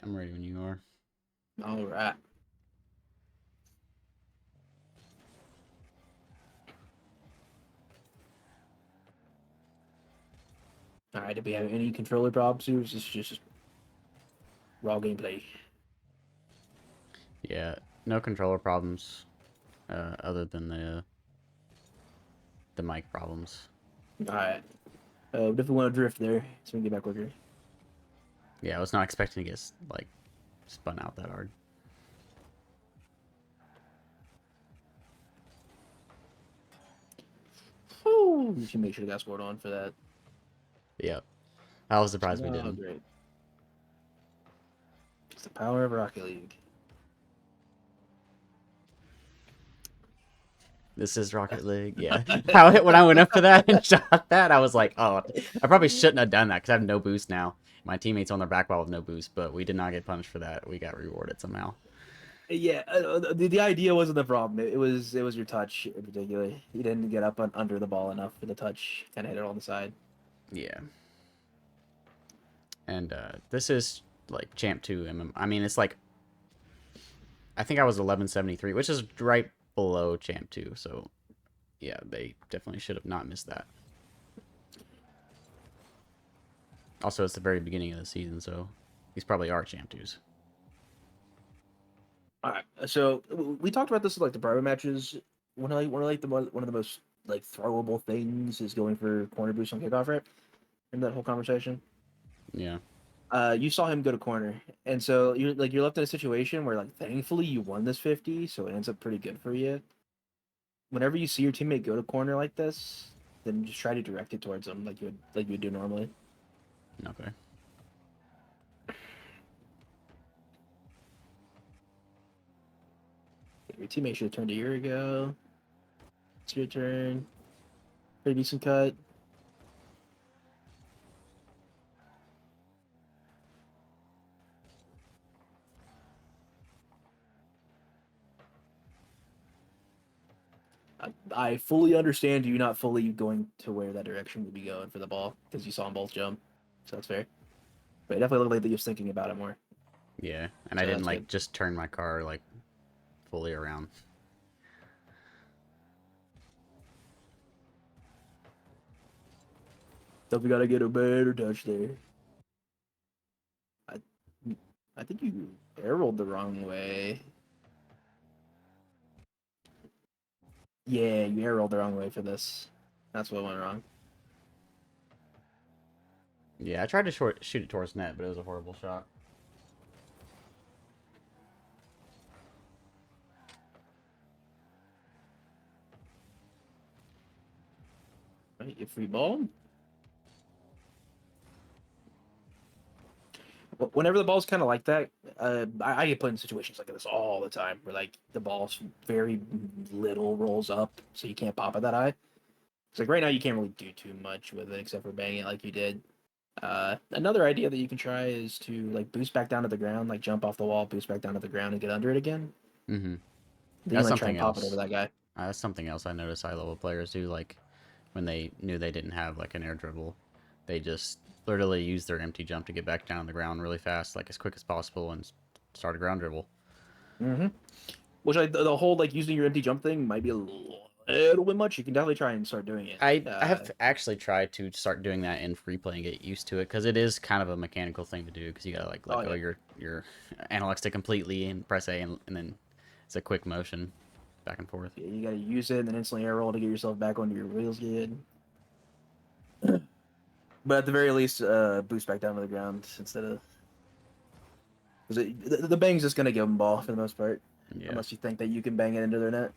I'm ready when you are. All right. All right. Did we have any controller problems? It was just raw gameplay. Yeah, no controller problems, other than the mic problems. All right. Definitely want to drift there so we can get back quicker. Yeah, I was not expecting to get like spun out that hard. Whew, we should make sure we got scored on for that. Yeah, I was surprised we Oh, didn't. great. It's the power of Rocket League. This is Rocket League. Yeah, how when I went up to that and shot that, I was like, oh, I probably shouldn't have done that because I have no boost now. My teammates on their back wall with no boost, but we did not get punished for that. We got rewarded somehow. Yeah, the idea wasn't the problem. It was your touch in particular. You didn't get up under the ball enough for the touch. Kind of hit it on the side. Yeah, and this is like Champ 2 I mean, it's like I think I was 1173, which is right below Champ 2. So yeah, they definitely should have not missed that. Also, it's the very beginning of the season, so these probably are Champ 2s. All right. So we talked about this in, like the private matches. One of the most like throwable things is going for corner boost on kickoff, right? In that whole conversation. Yeah. You saw him go to corner, and so you're left in a situation where like thankfully you won this 50, so it ends up pretty good for you. Whenever you see your teammate go to corner like this, then just try to direct it towards them like you would do normally. Okay. Your teammate should have turned a year ago. It's your turn. Pretty decent cut. I fully understand you not fully going to where that direction would be going for the ball because you saw them both jump, so that's fair. But it definitely looked like that you was thinking about it more, Yeah, and I so didn't that's like good. just turn my car like fully around. Definitely gotta get a better touch there. I, I think you arrowed the wrong way. Yeah, you arrowed the wrong way for this. That's what went wrong. Yeah, I tried to shoot it towards net, but it was a horrible shot. Right, you free ball. Whenever the ball's kind of like that, I get put in situations like this all the time, where like the ball's very little rolls up, so you can't pop it that high. It's like right now you can't really do too much with it except for banging it like you did. Another idea that you can try is to like boost back down to the ground, like jump off the wall, boost back down to the ground, and get under it again. Mm-hmm. Then you That's like try something and pop it over else. that guy. That's something else I noticed high level players do. Like when they knew they didn't have like an air dribble, they just literally use their empty jump to get back down on the ground really fast, like as quick as possible, and start a ground dribble. Mm-hmm. Which the whole like using your empty jump thing might be a little bit much. You can definitely try and start doing it. I have actually tried to start doing that in free play and get used to it because it is kind of a mechanical thing to do because you gotta like let Oh go yeah, your analog stick completely and press A and then it's a quick motion back and forth. yeah, you gotta use it and then instantly air roll to get yourself back onto your wheels again. But at the very least, boost back down to the ground instead of because the bang's just gonna give them ball for the most part, Yeah, unless you think that you can bang it into their net.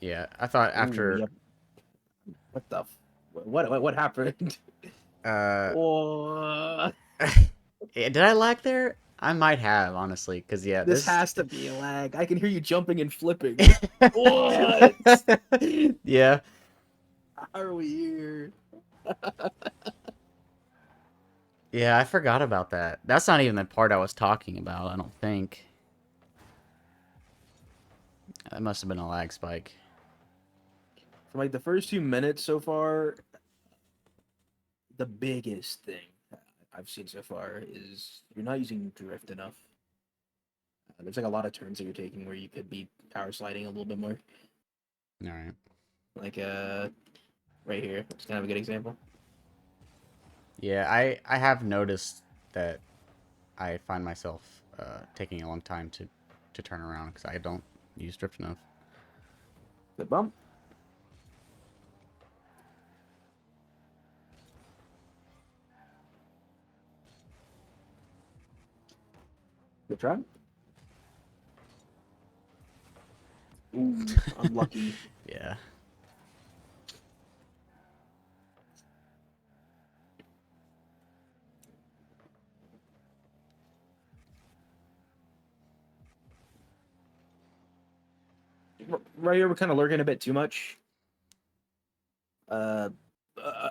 yeah. I thought Ooh, after yep. What the? What happened? uh, Oh, did I lag there? I might have honestly because yeah, this this has to be a lag. I can hear you jumping and flipping. What? yeah. How are we here? Yeah, I forgot about that. That's not even the part I was talking about, I don't think. That must have been a lag spike. From like the first 2 minutes so far, the biggest thing I've seen so far is you're not using drift enough. There's like a lot of turns that you're taking where you could be power sliding a little bit more. All right. Like right here, it's kind of a good example. Yeah, I have noticed that I find myself taking a long time to turn around because I don't use drift enough. Good bump. Good try. Ooh, unlucky. Yeah. Right here, we're kind of lurking a bit too much. Uh,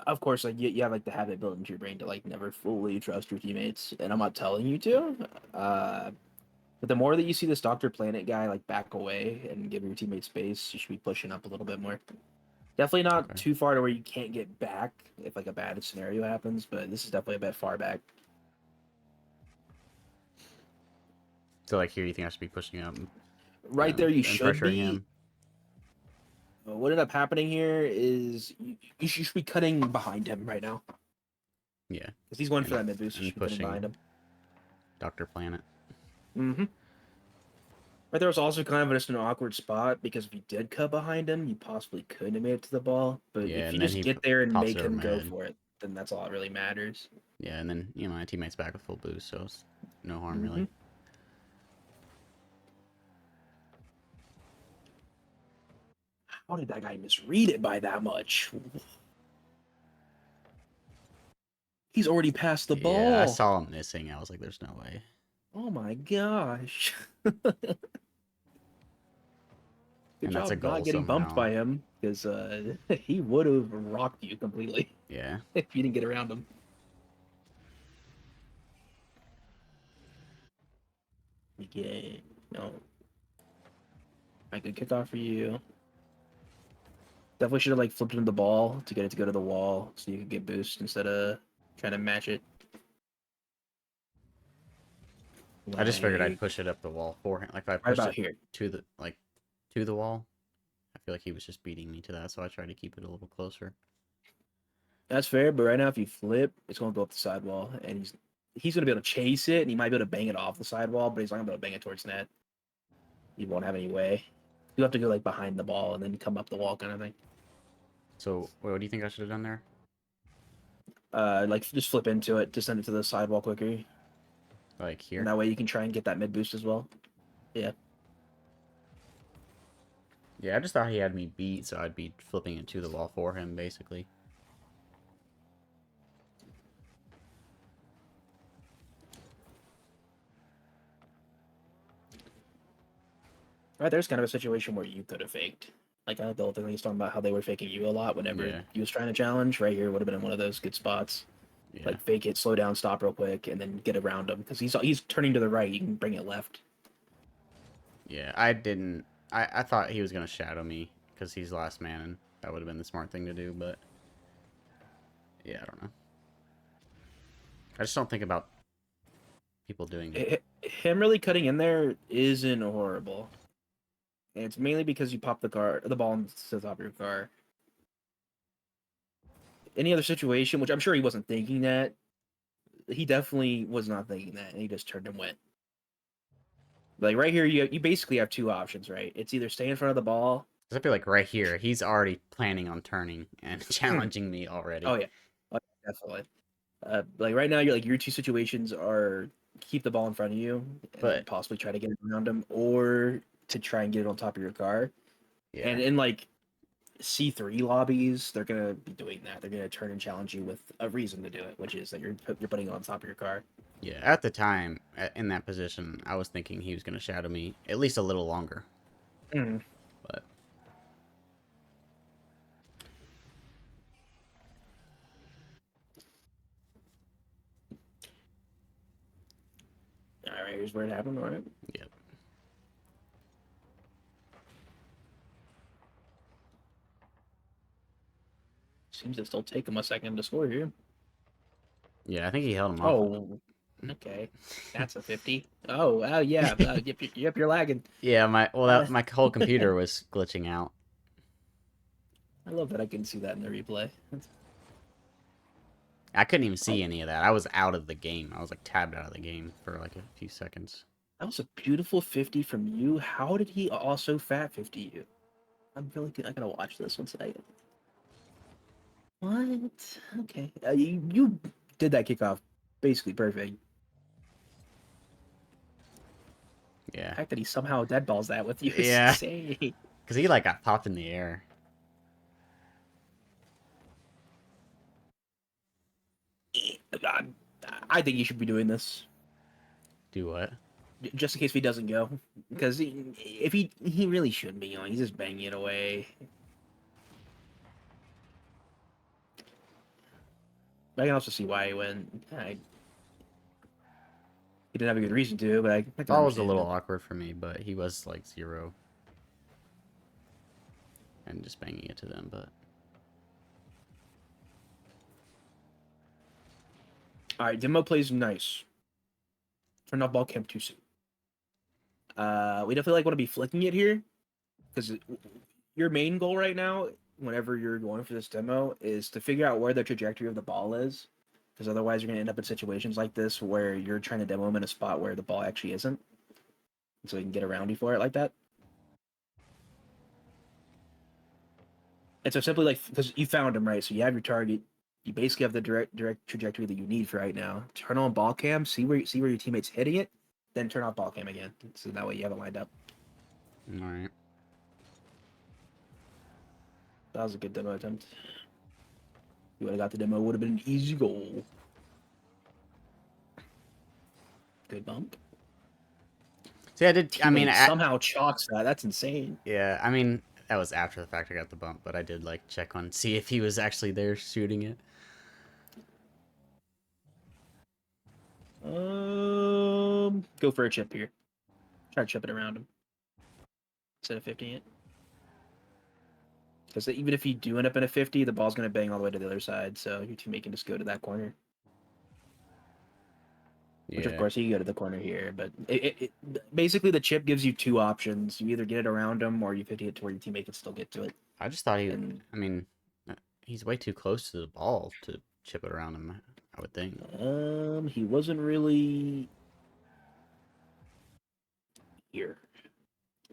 of course, like you have like the habit built into your brain to like never fully trust your teammates, and I'm not telling you to. But the more that you see this Doctor Planet guy like back away and give your teammates space, you should be pushing up a little bit more. Definitely not Okay. too far to where you can't get back if like a bad scenario happens, but this is definitely a bit far back. So like here, you think I should be pushing up Right there, you and should pressuring be. him? What ended up happening here is you should be cutting behind him right now Yeah. because he's going for And that mid boost. You and should be cutting pushing behind him. Doctor Planet. Mm-hmm. Right there was also kind of just an awkward spot because if you did cut behind him, you possibly could have made it to the ball. But Yeah, if you and then just he get there and pops make it over him my go head. for it, then that's all that really matters. Yeah, and then my teammate's back with full boost, so it's no harm Mm-hmm. really. How did that guy misread it by that much? He's already passed the Yeah, I ball. saw him missing. I was like, "There's no way." Oh my gosh. Good And that's a job not goal getting bumped somehow. by him because he would have rocked you completely Yeah. if you didn't get around him. Okay. No. I could kick off for you. Definitely should have like flipped him the ball to get it to go to the wall so you could get boost instead of trying to match it. I just figured I'd Like push it up the wall for him. Like if I right pushed about it here. to the wall, I feel like he was just beating me to that, so I tried to keep it a little closer. That's fair, but right now if you flip, it's gonna go up the sidewall and he's gonna be able to chase it and he might be able to bang it off the sidewall, but he's not gonna be able to bang it towards net. He won't have any way. You have to go like behind the ball and then come up the wall kind of thing. So, what do you think I should have done there? Like just flip into it to send it to the sidewall quicker. Like And here? that way you can try and get that mid boost as well. Yeah. Yeah, I just thought he had me beat, so I'd be flipping it to the wall for him, basically. Right there's kind of a situation where you could have faked. Like the whole thing he's talking about how they were faking you a lot whenever Yeah, he was trying to challenge. Right here would have been one of those good spots. yeah, Like fake it, slow down, stop real quick, and then get around him because he's turning to the right. You can bring it left. yeah. I didn't. I thought he was gonna shadow me because he's last man, and that would have been the smart thing to do. But yeah, I don't know. I just don't think about people doing. Him really cutting in there isn't horrible. And it's mainly because you pop the ball into the top of your car. Any other situation, which I'm sure he wasn't thinking that, he definitely was not thinking that, and he just turned and went. Like right here, you basically have two options, right? It's either stay in front of the ball. Cause I feel like right here, he's already planning on turning and Hmm. challenging me already. Oh yeah, oh, yeah, definitely. Like right now, you're like your two situations are keep the ball in front of you and then But possibly try to get it around him, or to try and get it on top of your car. And yeah, in like C3 lobbies, they're gonna be doing that. They're gonna turn and challenge you with a reason to do it, which is that you're putting it on top of your car. yeah. At the time, in that position, I was thinking he was gonna shadow me at least a little longer. Mm. But All right, here's where it happened. All right, yeah, seems to still take him a second to score here. Yeah, I think he held him off. Oh, okay. That's a 50. Oh, yeah. Yep, you're lagging. Yeah, Uh, my whole computer was glitching out. I love that I can see that in the replay. I couldn't even see Oh, any of that. I was out of the game. I was like tabbed out of the game for like a few seconds. that was a beautiful 50 from you. How did he also fat 50 you? I gotta watch this one second. What? Okay. You did that kickoff basically perfect. The Yeah, fact that he somehow dead balls that with you is yeah, insane. because he like got popped in the air. God, I think he should be doing this Do what? just in case if he doesn't go, because if he really shouldn't be going. He's just banging it away. I can also see why he went. He didn't have a good reason to, but I can Ball was a understand little it. awkward for me, but he was like 0 and just banging it to them. But All right, demo plays nice. Turn off ball cam too soon. We definitely want to be flicking it here because your main goal right now, whenever you're going for this demo, is to figure out where the trajectory of the ball is. Because otherwise, you're going to end up in situations like this where you're trying to demo him in a spot where the ball actually isn't, so he can get around you for it like that. And so simply like because you found him right, so you have your target. You basically have the direct trajectory that you need for right now. Turn on ball cam, see where your teammates hitting it, then turn off ball cam again. So that way you have it lined up. all right, That was a good demo attempt. You would have got the demo, would have been an easy goal. Good bump. see, I did. I mean, Teammate somehow chalks that. That's insane. yeah, I mean that was after the fact I got the bump, but I did like check on see if he was actually there shooting it. Go for a chip here. Try to chip it around him instead of 50 it. Because even if you do end up in a 50, the ball's going to bang all the way to the other side. So your teammate can just go to that corner. Which, of Yeah, course, you can go to the corner here. But basically, the chip gives you two options. You either get it around him or you 50 it to where your teammate can still get to it. I just thought he. And I mean, he's way too close to the ball to chip it around him. I would think. he wasn't really here.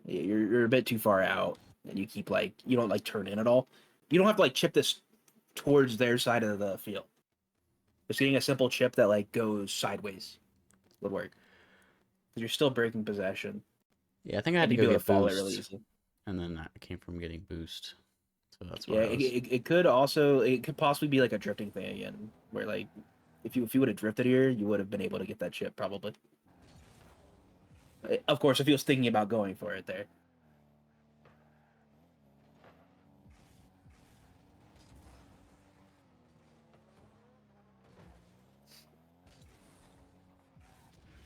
Yeah, you're a bit too far out, and you keep like you don't like turn in at all. You don't have to like chip this towards their side of the field. Just getting a simple chip that like goes sideways would work because you're still breaking possession, Yeah, I think I had and to you'd go be able get to follow it really boost, easy. and then that came from getting boost. So that's Yeah, why I was. it could also it could possibly be like a drifting thing again, where like if you would have drifted here, you would have been able to get that chip probably. Of course, if he was thinking about going for it there.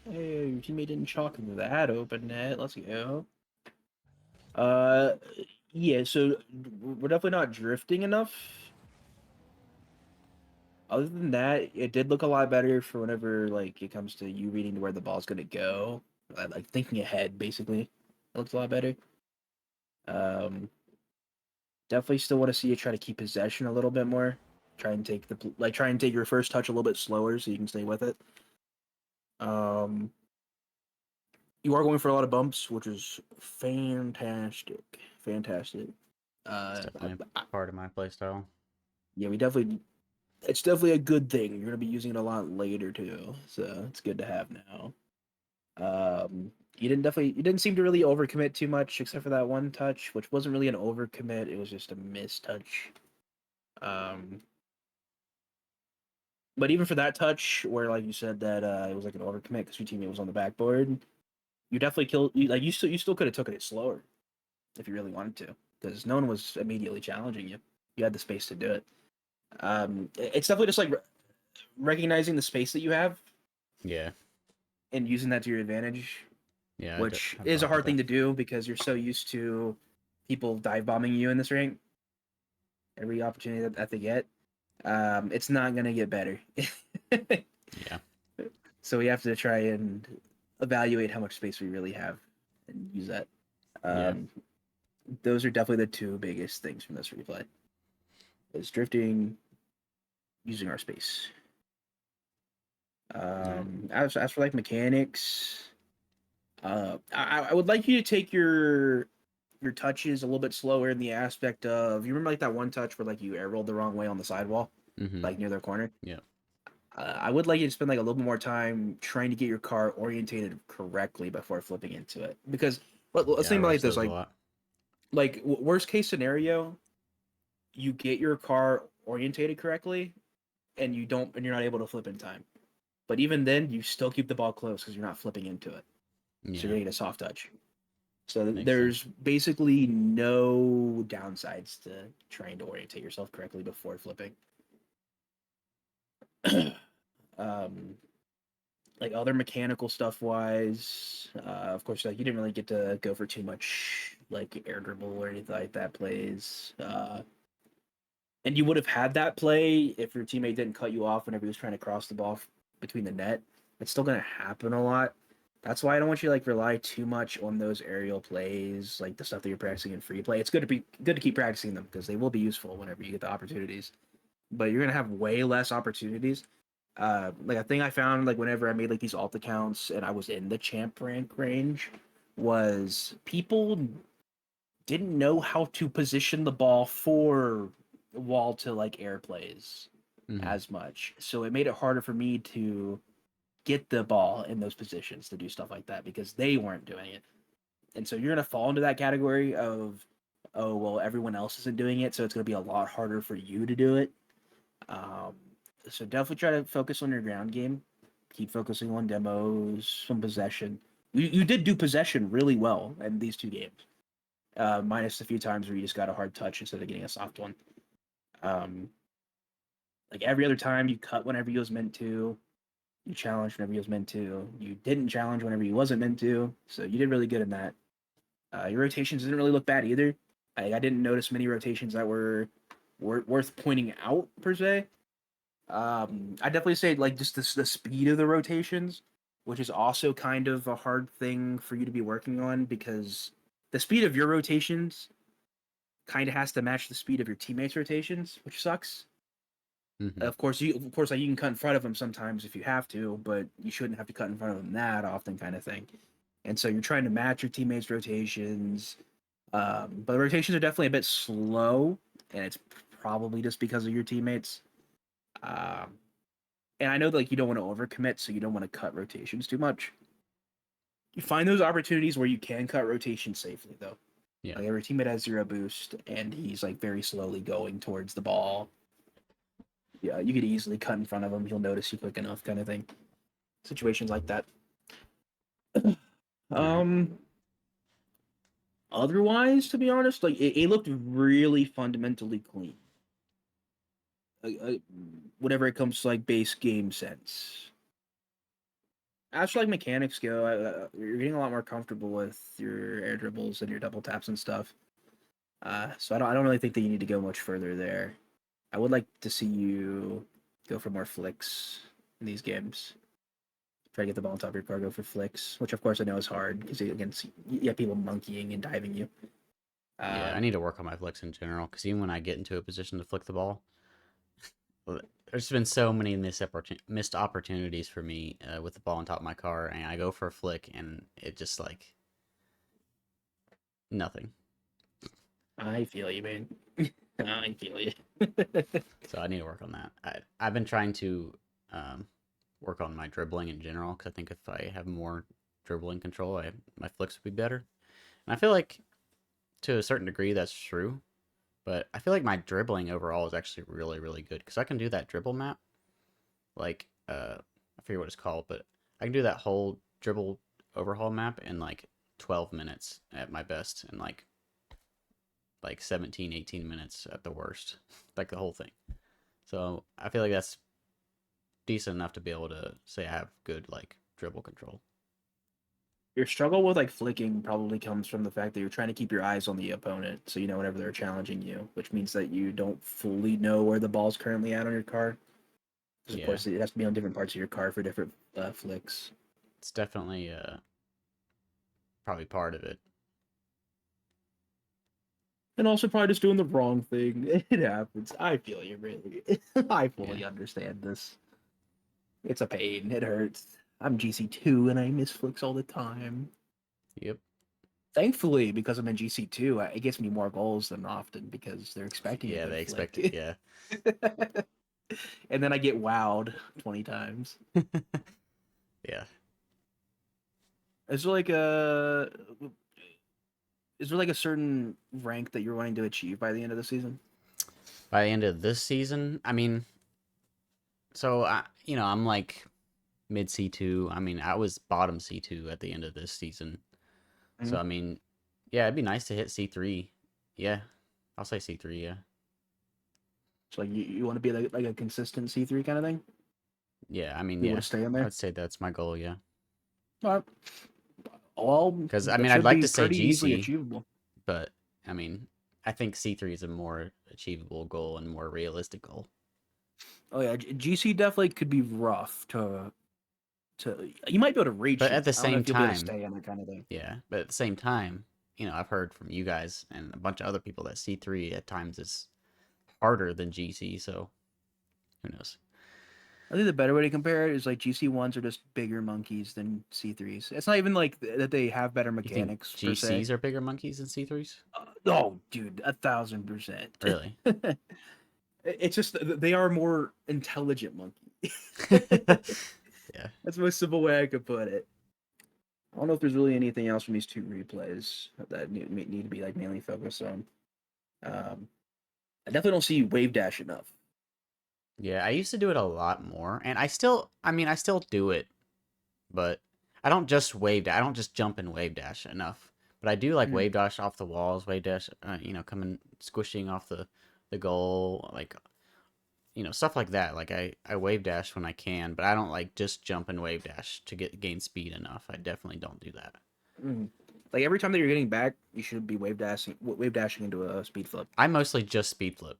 Hey, your teammate didn't chalk that open net. Let's go. Uh, yeah. So we're definitely not drifting enough. Other than that, it did look a lot better for whenever like it comes to you reading where the ball's gonna go, like thinking ahead. Basically, it looks a lot better. Um, Definitely still want to see you try to keep possession a little bit more. Try and take your first touch a little bit slower so you can stay with it. Um, you are going for a lot of bumps, which is fantastic. Fantastic. It's Uh, definitely a part of my playstyle. yeah, we definitely. It's definitely a good thing. You're gonna be using it a lot later too, so it's good to have now. You didn't seem to really overcommit too much, except for that one touch, which wasn't really an overcommit. It was just a missed touch. Um, but even for that touch, where like you said that it was like an overcommit because your teammate was on the backboard, you definitely killed. You still could have taken it slower if you really wanted to, because no one was immediately challenging you. You had the space to do it. It's definitely just like recognizing the space that you have Yeah, and using that to your advantage, yeah, which I is a thought about hard thing that. to do because you're so used to people dive bombing you in this rank every opportunity that they get. It's not gonna get better. Yeah. So we have to try and evaluate how much space we really have and use that. Yeah. Um, those are definitely the two biggest things from this replay: is drifting, using our space. No. As for like mechanics, I would like you to take your touches a little bit slower in the aspect of you remember like that one touch where like you air rolled the wrong way on the sidewall, Mm-hmm. like near their corner. Yeah. I would like you to spend like a little bit more time trying to get your car orientated correctly before flipping into it. Because let's Yeah. I think about it like rush this: those a lot. worst case scenario, you get your car orientated correctly, and you're not able to flip in time. But even then, you still keep the ball close because you're not flipping into it, so you're Yeah. gonna get a soft touch. So Makes there's sense. basically no downsides to trying to orientate yourself correctly before flipping. um, like other mechanical stuff wise, of course, like you didn't really get to go for too much like air dribble or anything like that plays. And you would have had that play if your teammate didn't cut you off whenever he was trying to cross the ball between the net. It's still gonna happen a lot. That's why I don't want you to like rely too much on those aerial plays, like the stuff that you're practicing in free play. It's good to keep practicing them because they will be useful whenever you get the opportunities. But you're gonna have way less opportunities. Like a thing I found like whenever I made like these alt accounts and I was in the champ rank range was people didn't know how to position the ball for wall to like air plays Mm-hmm. as much. So it made it harder for me to get the ball in those positions to do stuff like that because they weren't doing it. And so you're going to fall into that category of, oh, well, everyone else isn't doing it. So it's going to be a lot harder for you to do it. Um, so definitely try to focus on your ground game. Keep focusing on demos, some possession. You did do possession really well in these two games, minus a few times where you just got a hard touch instead of getting a soft one. Um, like every other time, you cut whenever you was meant to. You challenged whenever you was meant to. You didn't challenge whenever you wasn't meant to. So you did really good in that. Your rotations didn't really look bad either. I didn't notice many rotations that were worth pointing out per se. I definitely say like just the speed of the rotations, which is also kind of a hard thing for you to be working on because the speed of your rotations kind of has to match the speed of your teammates' rotations, which sucks. Mm-hmm. Of course, like you can cut in front of them sometimes if you have to, but you shouldn't have to cut in front of them that often, kind of thing. And so you're trying to match your teammates' rotations, but the rotations are definitely a bit slow, and it's probably just because of your teammates. Um, and I know that, like you don't want to overcommit, so you don't want to cut rotations too much. You find those opportunities where you can cut rotations safely, though. Yeah. Like every teammate has zero boost, and he's like very slowly going towards the ball. Yeah, you could easily cut in front of him. He'll notice you quick enough, kind of thing. Situations like that. All right. Um, Otherwise, to be honest, like it looked really fundamentally clean. Uh, Whenever it comes to like base game sense. As for like mechanics go, you're getting a lot more comfortable with your air dribbles and your double taps and stuff. So I don't really think that you need to go much further there. I would like to see you go for more flicks in these games. Try to get the ball on top of your car, go for flicks, which of course I know is hard because you have people monkeying and diving you. Yeah. I Um, need to work on my flicks in general because even when I get into a position to flick the ball, there's been so many missed opportunities for me with the ball on top of my car, and I go for a flick, and it just like nothing. I feel you, man. I feel you. So I need to work on that. I've been trying to um, work on my dribbling in general because I think if I have more dribbling control, my flicks would be better. And I feel like to a certain degree that's true, but I feel like my dribbling overall is actually really really good because I can do that dribble map. Like I forget what it's called, but I can do that whole dribble overhaul map in like 12 minutes at my best and like 17, 18 minutes at the worst. Like the whole thing. So I feel like that's decent enough to be able to say I have good like dribble control. Your struggle with like flicking probably comes from the fact that you're trying to keep your eyes on the opponent, so you know whenever they're challenging you, which means that you don't fully know where the ball's currently at on your car. Because of Yeah, course it has to be on different parts of your car for different flicks. it's definitely probably part of it. And also probably just doing the wrong thing. It happens. I feel you, really. I Yeah. fully understand this. It's a pain. It hurts. I'm GC2 and I miss flicks all the time. Yep. Thankfully, because I'm in GC2, it gets me more goals than often because they're expecting a Yeah, good they expect it. flick. Yeah. And then I get wowed 20 times. Yeah. Is there like a is there like a certain rank that you're wanting to achieve by the end of the season? By the end of this season, I mean, so I'm like mid C2. I mean, I was bottom C2 at the end of this season. Mm-hmm. So I mean, yeah, it'd be nice to hit C3. Yeah. I'll say C3, yeah. So like you want to be like a consistent C3 kind of thing? Yeah, I mean, You want yeah. to stay in I there? would say that's my goal, yeah. Well, well, Cuz I that mean, I'd should like be to say pretty easily GC, achievable. but I mean, I think C3 is a more achievable goal and more realistic goal. Oh yeah, GC definitely could be rough to. You might be able to reach But it. at the I don't know same if you'll be able to time, stay in that kind of thing. yeah, but at the same time, I've heard from you guys and a bunch of other people that C3 at times is harder than GC, so who knows? I think the better way to compare it is like GC ones are just bigger monkeys than C3s. It's not even like that they have better You think mechanics per se. GCs are bigger monkeys than C3s? Oh, dude, 1,000%. Really? It's just they are more intelligent monkey. Yeah. That's the most simple way I could put it. I don't know if there's really anything else from these two replays that need to be like mainly focused on. I definitely don't see wave dash enough. Yeah, I used to do it a lot more, and I still do it, but I don't just I don't just jump and wave dash enough. But I do like Mhm. wave dash off the walls, wave dash, coming squishing off the goal, like stuff like that. Like I wave dash when I can, but I don't like just jump and wave dash to gain speed enough. I definitely don't do that. Mhm. Like every time that you're getting back, you should be wave dashing into a speed flip. I mostly just speed flip.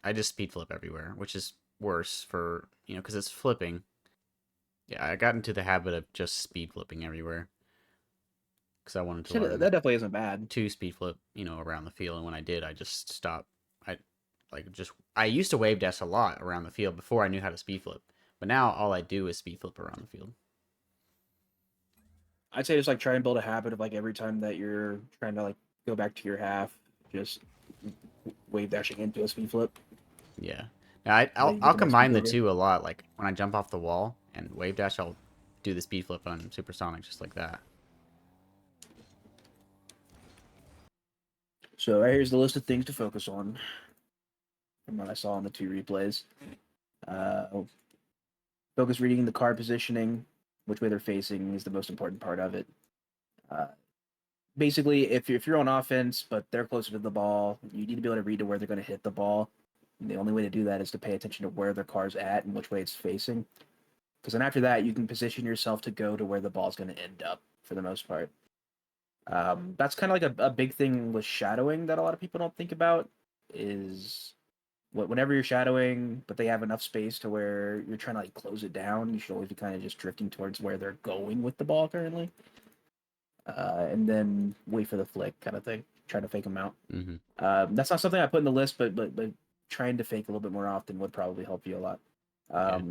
I just speed flip everywhere, which is worse for because it's flipping. Yeah, I got into the habit of just speed flipping everywhere because I wanted to So that learn definitely isn't bad. to speed flip, around the field. And when I did, I just stopped. I used to wave dash a lot around the field before I knew how to speed flip, but now all I do is speed flip around the field. I'd say just like try and build a habit of like every time that you're trying to like go back to your half, just wave dashing into a speed flip. Yeah, now So that you I'll get the most speed combine the over. two a lot. Like when I jump off the wall and wave dash, I'll do the speed flip on supersonic just like that. So right here's the list of things to focus on from what I saw on the two replays. Uh, Focus reading the card positioning, which way they're facing is the most important part of it. Uh, Basically, if you're on offense but they're closer to the ball, you need to be able to read to where they're going to hit the ball. And the only way to do that is to pay attention to where their car's at and which way it's facing. Because then after that, you can position yourself to go to where the ball's going to end up for the most part. That's kind of like a big thing with shadowing that a lot of people don't think about is whenever you're shadowing, but they have enough space to where you're trying to like close it down, you should always be kind of just drifting towards where they're going with the ball currently, and then wait for the flick kind of thing. Try to fake them out. Mm-hmm. That's not something I put in the list, but trying to fake a little bit more often would probably help you a lot. Yeah,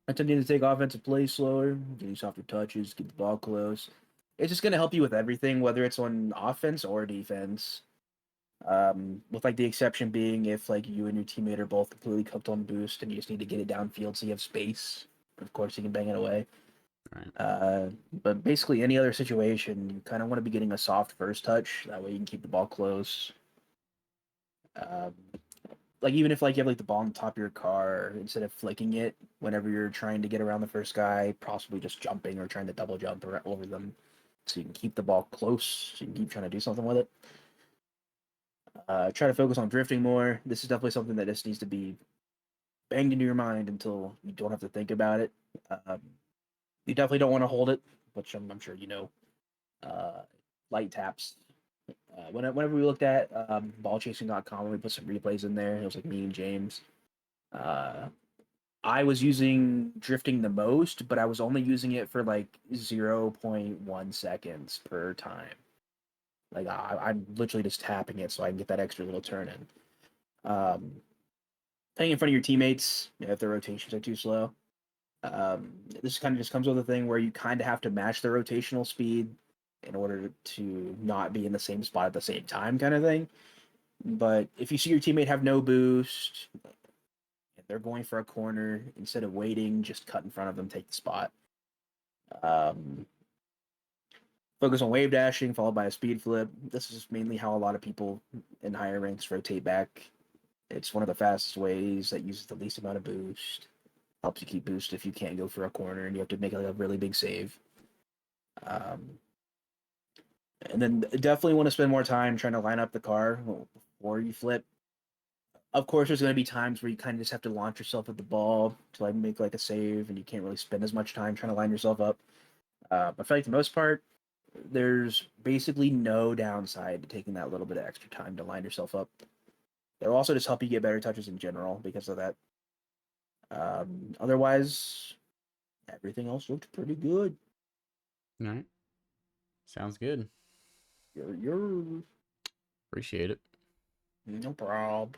Attempting to take offensive plays slower, getting softer touches, get the ball close. It's just going to help you with everything, whether it's on offense or defense. With like the exception being if like you and your teammate are both completely cooked on boost and you just need to get it downfield so you have space. Of course, you can bang it away. right. But basically, any other situation, you kind of want to be getting a soft first touch. That way, you can keep the ball close. Um, like even if like you have like the ball on the top of your car, instead of flicking it whenever you're trying to get around the first guy, possibly just jumping or trying to double jump over them, so you can keep the ball close. So you can keep trying to do something with it. Try to focus on drifting more. This is definitely something that just needs to be banged into your mind until you don't have to think about it. Um, you definitely don't want to hold it, which I'm sure you know. Uh, Light taps. Whenever we looked at ballchasing.com, we put some replays in there. It was like me and James. Uh, I was using drifting the most, but I was only using it for like 0.1 seconds per time. Like I'm literally just tapping it so I can get that extra little turn in. Playing in front of your teammates, if their rotations are too slow. This kind of just comes with a thing where you kind of have to match their rotational speed in order to not be in the same spot at the same time, kind of thing. But if you see your teammate have no boost, and they're going for a corner, instead of waiting, just cut in front of them, take the spot. Um, Focus on wave dashing, followed by a speed flip. This is mainly how a lot of people in higher ranks rotate back. It's one of the fastest ways that uses the least amount of boost. Helps you keep boost if you can't go for a corner and you have to make like a really big save. Um, and then definitely want to spend more time trying to line up the car before you flip. Of course, there's going to be times where you kind of just have to launch yourself at the ball to like make like a save, and you can't really spend as much time trying to line yourself up. But for like the most part, there's basically no downside to taking that little bit of extra time to line yourself up. It'll also just help you get better touches in general because of that. Otherwise, everything else looked pretty good. All right. Sounds good. You're Appreciate it. no problem.